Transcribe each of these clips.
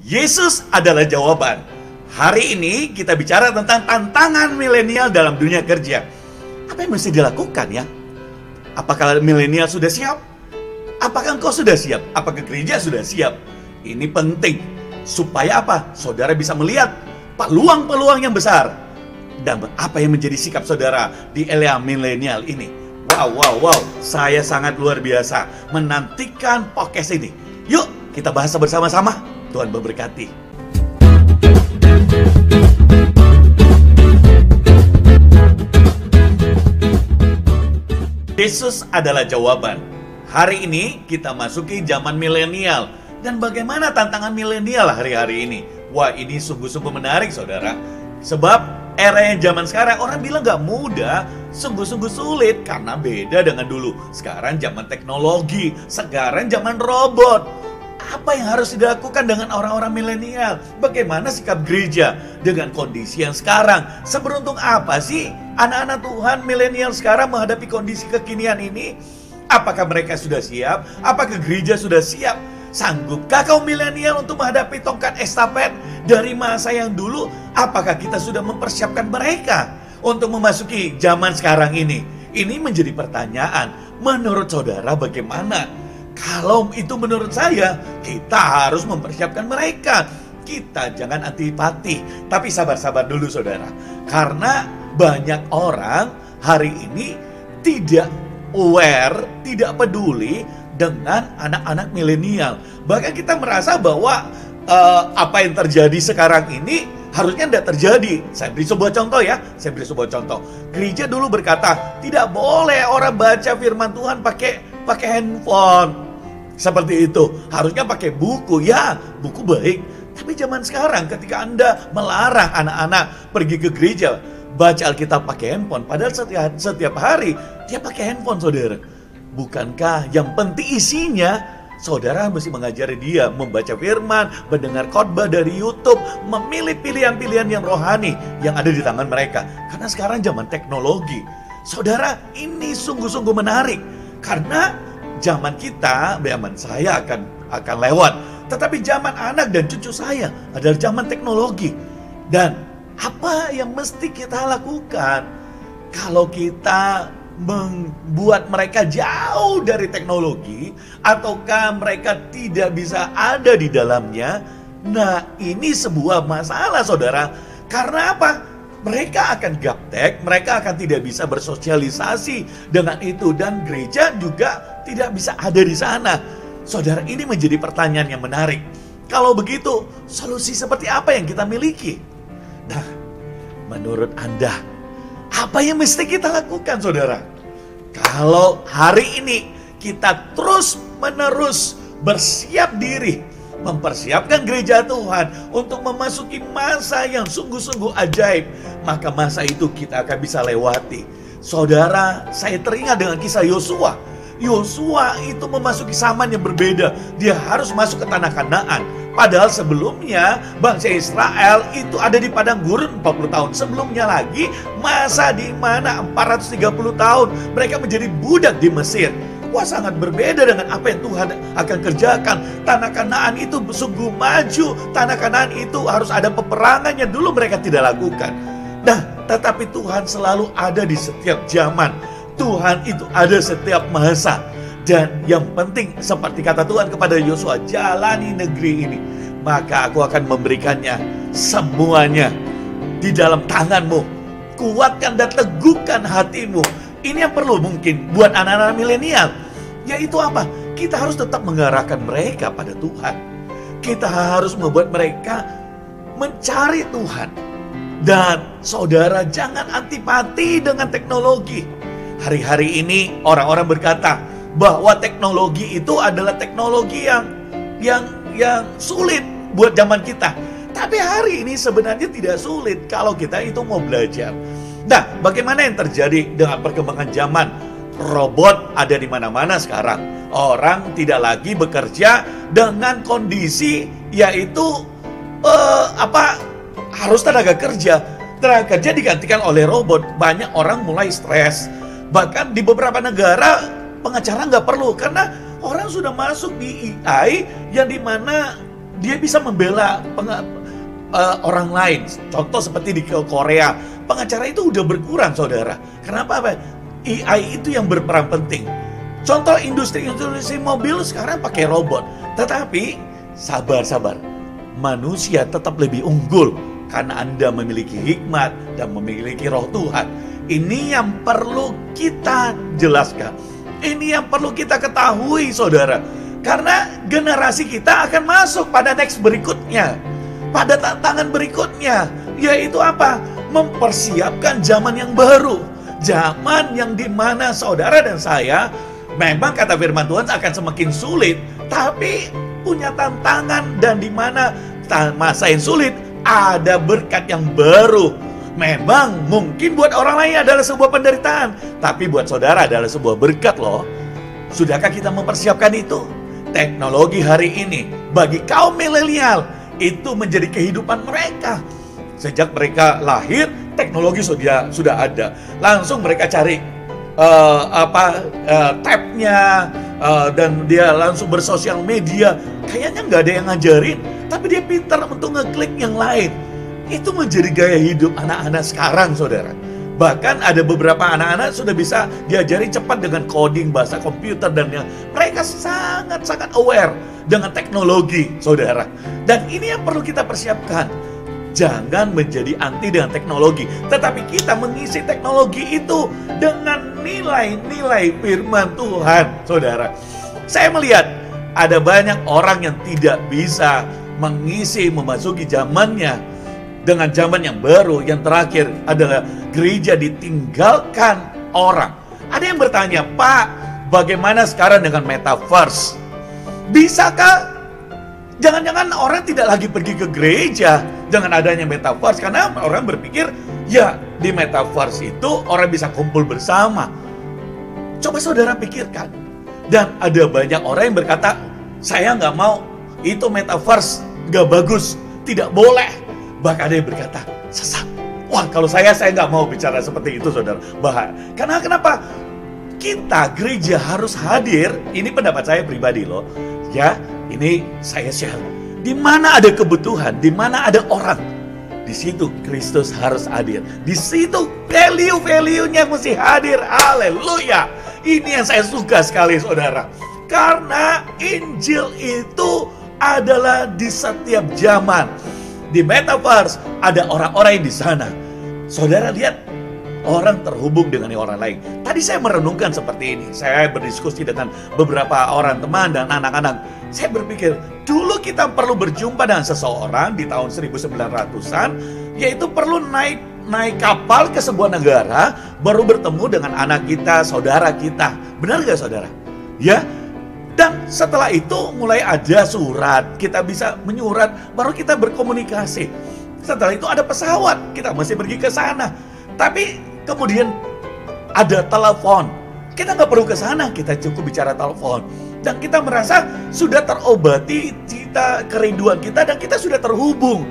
Yesus adalah jawaban. Hari ini kita bicara tentang tantangan milenial dalam dunia kerja. Apa yang mesti dilakukan ya? Apakah milenial sudah siap? Apakah engkau sudah siap? Apakah gereja sudah siap? Ini penting. Supaya apa? Saudara bisa melihat peluang-peluang yang besar. Dan apa yang menjadi sikap saudara di era milenial ini. Wow. Saya sangat luar biasa menantikan podcast ini. Yuk kita bahas bersama-sama. Tuhan memberkati. Yesus adalah jawaban. Hari ini kita masuki zaman milenial. Dan bagaimana tantangan milenial hari-hari ini? Wah, ini sungguh-sungguh menarik saudara. Sebab era yang zaman sekarang orang bilang gak mudah, sungguh-sungguh sulit karena beda dengan dulu. Sekarang zaman teknologi, sekarang zaman robot. Apa yang harus dilakukan dengan orang-orang milenial? Bagaimana sikap gereja dengan kondisi yang sekarang? Seberuntung apa sih anak-anak Tuhan milenial sekarang menghadapi kondisi kekinian ini? Apakah mereka sudah siap? Apakah gereja sudah siap? Sanggupkah kaum milenial untuk menghadapi tongkat estafet dari masa yang dulu? Apakah kita sudah mempersiapkan mereka untuk memasuki zaman sekarang ini? Ini menjadi pertanyaan. Menurut saudara bagaimana? Kalau itu menurut saya, kita harus mempersiapkan mereka. Kita jangan antipati, tapi sabar-sabar dulu saudara. Karena banyak orang hari ini tidak aware, tidak peduli dengan anak-anak milenial. Bahkan kita merasa bahwa apa yang terjadi sekarang ini harusnya tidak terjadi. Saya beri sebuah contoh ya. Gereja dulu berkata, tidak boleh orang baca firman Tuhan pakai handphone. Seperti itu. Harusnya pakai buku. Ya, buku baik. Tapi zaman sekarang ketika Anda melarang anak-anak pergi ke gereja baca Alkitab pakai handphone, padahal setiap hari dia pakai handphone saudara. Bukankah yang penting isinya? Saudara mesti mengajari dia membaca firman, mendengar khotbah dari YouTube, memilih pilihan-pilihan yang rohani yang ada di tangan mereka. Karena sekarang zaman teknologi. Saudara, ini sungguh-sungguh menarik. Karena zaman kita, zaman saya akan lewat. Tetapi zaman anak dan cucu saya adalah zaman teknologi. Dan apa yang mesti kita lakukan? Kalau kita membuat mereka jauh dari teknologi, ataukah mereka tidak bisa ada di dalamnya? Nah, ini sebuah masalah saudara. Karena apa? Mereka akan gaptek, mereka akan tidak bisa bersosialisasi dengan itu. Dan gereja juga tidak bisa ada di sana. Saudara, ini menjadi pertanyaan yang menarik. Kalau begitu, solusi seperti apa yang kita miliki? Nah, menurut Anda, apa yang mesti kita lakukan saudara? Kalau hari ini kita terus-menerus bersiap diri, mempersiapkan gereja Tuhan untuk memasuki masa yang sungguh-sungguh ajaib, maka masa itu kita akan bisa lewati. Saudara, saya teringat dengan kisah Yosua. Yosua itu memasuki zaman yang berbeda. Dia harus masuk ke tanah Kanaan. Padahal sebelumnya bangsa Israel itu ada di padang gurun 40 tahun. Sebelumnya lagi masa di mana 430 tahun mereka menjadi budak di Mesir. Wah, sangat berbeda dengan apa yang Tuhan akan kerjakan. Tanah Kanaan itu sungguh maju. Tanah Kanaan itu harus ada peperangan yang dulu mereka tidak lakukan. Nah, tetapi Tuhan selalu ada di setiap zaman. Tuhan itu ada setiap masa. Dan yang penting seperti kata Tuhan kepada Yosua, jalani negeri ini, maka aku akan memberikannya semuanya di dalam tanganmu. Kuatkan dan teguhkan hatimu. Ini yang perlu mungkin buat anak-anak milenial. Yaitu apa? Kita harus tetap mengarahkan mereka pada Tuhan. Kita harus membuat mereka mencari Tuhan. Dan saudara, jangan antipati dengan teknologi. Hari-hari ini orang-orang berkata bahwa teknologi itu adalah teknologi yang sulit buat zaman kita. Tapi hari ini sebenarnya tidak sulit kalau kita itu mau belajar. Nah, bagaimana yang terjadi dengan perkembangan zaman? Robot ada di mana-mana sekarang. Orang tidak lagi bekerja dengan kondisi yaitu harus tenaga kerja. Tenaga kerja digantikan oleh robot. Banyak orang mulai stres. Bahkan di beberapa negara pengacara nggak perlu karena orang sudah masuk di AI yang dimana dia bisa membela orang lain. Contoh seperti di Korea, pengacara itu udah berkurang, saudara. Kenapa? AI itu yang berperan penting. Contoh industri mobil sekarang pakai robot. Tetapi sabar. Manusia tetap lebih unggul karena Anda memiliki hikmat dan memiliki roh Tuhan. Ini yang perlu kita jelaskan. Ini yang perlu kita ketahui, saudara. Karena generasi kita akan masuk pada next berikutnya, pada tantangan berikutnya, yaitu apa? Mempersiapkan zaman yang baru. Zaman yang dimana saudara dan saya, memang kata firman Tuhan akan semakin sulit, tapi punya tantangan, dan dimana masa yang sulit ada berkat yang baru. Memang mungkin buat orang lain adalah sebuah penderitaan, tapi buat saudara adalah sebuah berkat loh. Sudahkah kita mempersiapkan itu? Teknologi hari ini bagi kaum milenial itu menjadi kehidupan mereka. Sejak mereka lahir, teknologi sudah ada. Langsung mereka cari tab-nya, dan dia langsung bersosial media. Kayaknya nggak ada yang ngajarin, tapi dia pintar untuk ngeklik yang lain. Itu menjadi gaya hidup anak-anak sekarang, saudara. Bahkan ada beberapa anak-anak sudah bisa diajari cepat dengan coding, bahasa komputer, dan mereka sangat-sangat aware dengan teknologi, saudara. Dan ini yang perlu kita persiapkan. Jangan menjadi anti dengan teknologi, tetapi kita mengisi teknologi itu dengan nilai-nilai firman Tuhan, saudara. Saya melihat ada banyak orang yang tidak bisa memasuki zamannya dengan zaman yang baru. Yang terakhir adalah gereja ditinggalkan orang. Ada yang bertanya, Pak, bagaimana sekarang dengan metaverse? Bisakah? Jangan-jangan orang tidak lagi pergi ke gereja dengan adanya metaverse, karena orang berpikir, ya di metaverse itu orang bisa kumpul bersama. Coba saudara pikirkan. Dan ada banyak orang yang berkata, saya nggak mau, itu metaverse nggak bagus, tidak boleh. Bahkan ada yang berkata, sesat. Wah, kalau saya nggak mau bicara seperti itu, saudara. Bahaya. Karena kenapa? Kita gereja harus hadir. Ini pendapat saya pribadi loh. Ya, ini saya share. Di mana ada kebutuhan, di mana ada orang, di situ Kristus harus hadir. Di situ value-nya mesti hadir. Haleluya. Ini yang saya suka sekali, saudara. Karena Injil itu adalah di setiap zaman. Di metaverse ada orang-orang yang di sana. Saudara lihat, orang terhubung dengan orang lain. Tadi saya merenungkan seperti ini. Saya berdiskusi dengan beberapa orang teman dan anak-anak. Saya berpikir, dulu kita perlu berjumpa dengan seseorang di tahun 1900-an, yaitu perlu naik kapal ke sebuah negara, baru bertemu dengan anak kita, saudara kita. Benar gak, saudara? Ya. Dan setelah itu mulai ada surat, kita bisa menyurat, baru kita berkomunikasi. Setelah itu ada pesawat, kita mesti pergi ke sana. Tapi kemudian ada telepon, kita nggak perlu ke sana, kita cukup bicara telepon. Dan kita merasa sudah terobati kerinduan kita, dan kita sudah terhubung.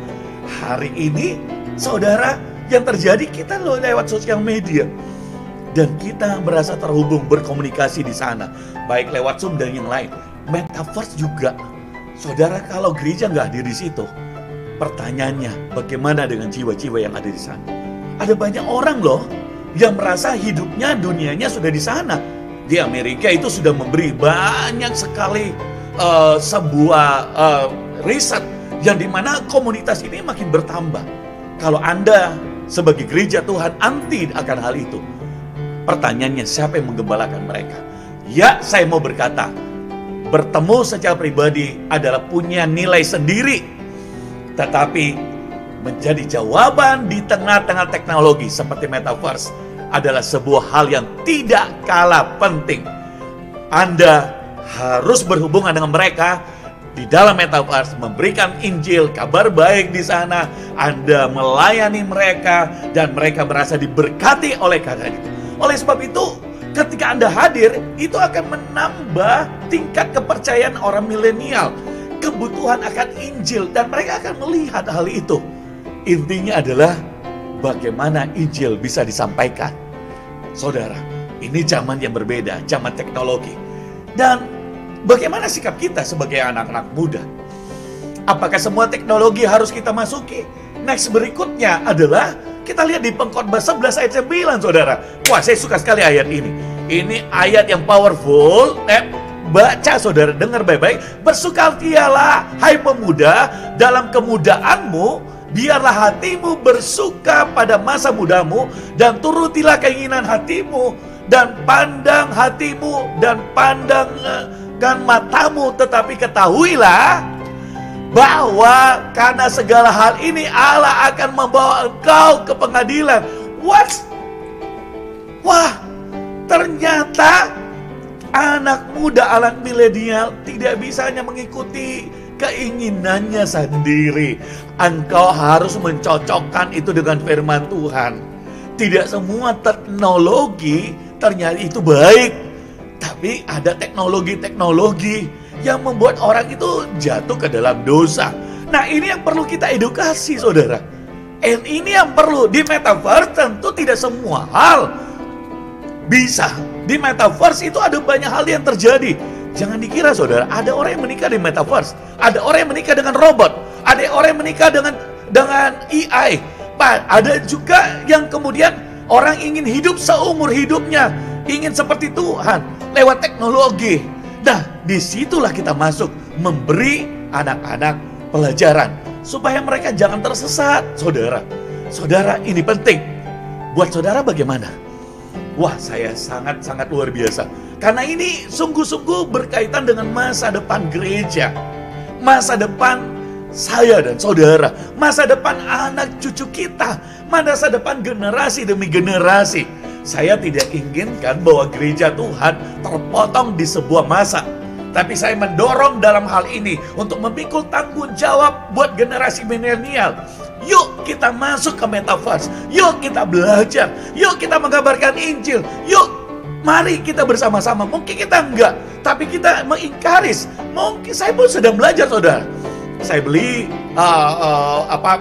Hari ini, saudara, yang terjadi kita lewat sosial media. Dan kita merasa terhubung, berkomunikasi di sana, baik lewat Zoom dan yang lain. Metaverse juga. Saudara, kalau gereja nggak hadir di situ, pertanyaannya, bagaimana dengan jiwa-jiwa yang ada di sana? Ada banyak orang loh yang merasa hidupnya, dunianya sudah di sana. Di Amerika itu sudah memberi banyak sekali sebuah riset yang dimana komunitas ini makin bertambah. Kalau Anda sebagai gereja Tuhan anti akan hal itu, pertanyaannya, siapa yang menggembalakan mereka? Ya, saya mau berkata, bertemu secara pribadi adalah punya nilai sendiri. Tetapi menjadi jawaban di tengah-tengah teknologi seperti metaverse adalah sebuah hal yang tidak kalah penting. Anda harus berhubungan dengan mereka di dalam metaverse, memberikan Injil, kabar baik di sana. Anda melayani mereka dan mereka merasa diberkati oleh karena itu. Oleh sebab itu, ketika Anda hadir, itu akan menambah tingkat kepercayaan orang milenial, kebutuhan akan Injil, dan mereka akan melihat hal itu. Intinya adalah bagaimana Injil bisa disampaikan. Saudara, ini zaman yang berbeda, zaman teknologi. Dan bagaimana sikap kita sebagai anak-anak muda? Apakah semua teknologi harus kita masuki? Next berikutnya adalah kita lihat di Pengkhotbah 11 ayat 9, saudara. Wah, saya suka sekali ayat ini. Ini ayat yang powerful. Baca, saudara, dengar baik-baik. Bersukacitalah, hai pemuda, dalam kemudaanmu, biarlah hatimu bersuka pada masa mudamu, dan turutilah keinginan hatimu, dan pandang hatimu, dan pandangkan matamu, tetapi ketahuilah bahwa karena segala hal ini Allah akan membawa engkau ke pengadilan. What? Wah, ternyata anak muda, anak milenial tidak bisa hanya mengikuti keinginannya sendiri. Engkau harus mencocokkan itu dengan firman Tuhan. Tidak semua teknologi ternyata itu baik, tapi ada teknologi-teknologi yang membuat orang itu jatuh ke dalam dosa. Nah, ini yang perlu kita edukasi, saudara. And ini yang perlu. Di metaverse tentu tidak semua hal bisa. Di metaverse itu ada banyak hal yang terjadi. Jangan dikira, saudara, ada orang yang menikah di metaverse, ada orang yang menikah dengan robot, ada orang yang menikah dengan AI. Ada juga yang kemudian orang ingin hidup seumur hidupnya, ingin seperti Tuhan lewat teknologi. Nah, disitulah kita masuk, memberi anak-anak pelajaran supaya mereka jangan tersesat, saudara. Saudara, ini penting. Buat saudara bagaimana? Wah, saya sangat-sangat luar biasa. Karena ini sungguh-sungguh berkaitan dengan masa depan gereja. Masa depan saya dan saudara. Masa depan anak cucu kita. Masa depan generasi demi generasi. Saya tidak inginkan bahwa gereja Tuhan terpotong di sebuah masa. Tapi saya mendorong dalam hal ini untuk memikul tanggung jawab buat generasi milenial. Yuk kita masuk ke metaverse. Yuk kita belajar. Yuk kita mengabarkan Injil. Yuk mari kita bersama-sama. Mungkin kita enggak, tapi kita mengencourage. Mungkin saya pun sedang belajar, saudara. Saya beli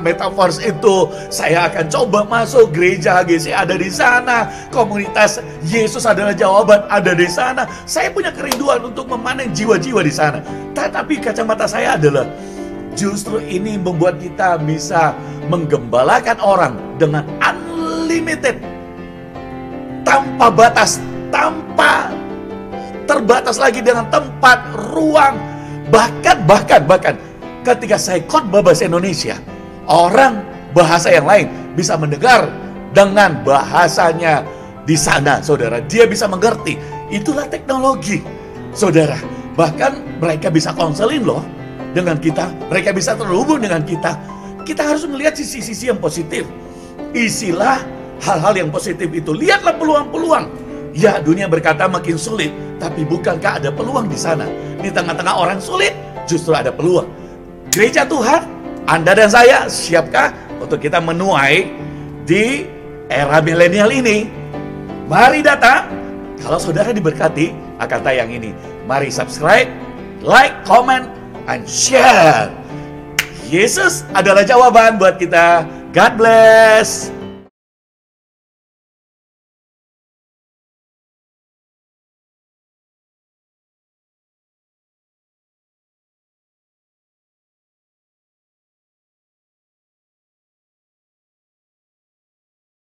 metaverse itu. Saya akan coba masuk gereja HGC, ada di sana. Komunitas Yesus adalah jawaban, ada di sana. Saya punya kerinduan untuk memanen jiwa-jiwa di sana. Tetapi kacamata saya adalah justru ini membuat kita bisa menggembalakan orang dengan unlimited, tanpa batas, tanpa terbatas lagi dengan tempat, ruang, bahkan ketika saya khotbah bahasa Indonesia, orang bahasa yang lain bisa mendengar dengan bahasanya di sana, saudara. Dia bisa mengerti. Itulah teknologi, saudara. Bahkan mereka bisa konseling loh dengan kita. Mereka bisa terhubung dengan kita. Kita harus melihat sisi-sisi yang positif. Isilah hal-hal yang positif itu. Lihatlah peluang-peluang. Ya, dunia berkata makin sulit, tapi bukankah ada peluang di sana? Di tengah-tengah orang sulit, justru ada peluang. Gereja Tuhan, Anda dan saya, siapkah untuk kita menuai di era milenial ini? Mari datang. Kalau saudara diberkati akan tayang ini, mari subscribe, like, comment, and share. Yesus adalah jawaban buat kita. God bless.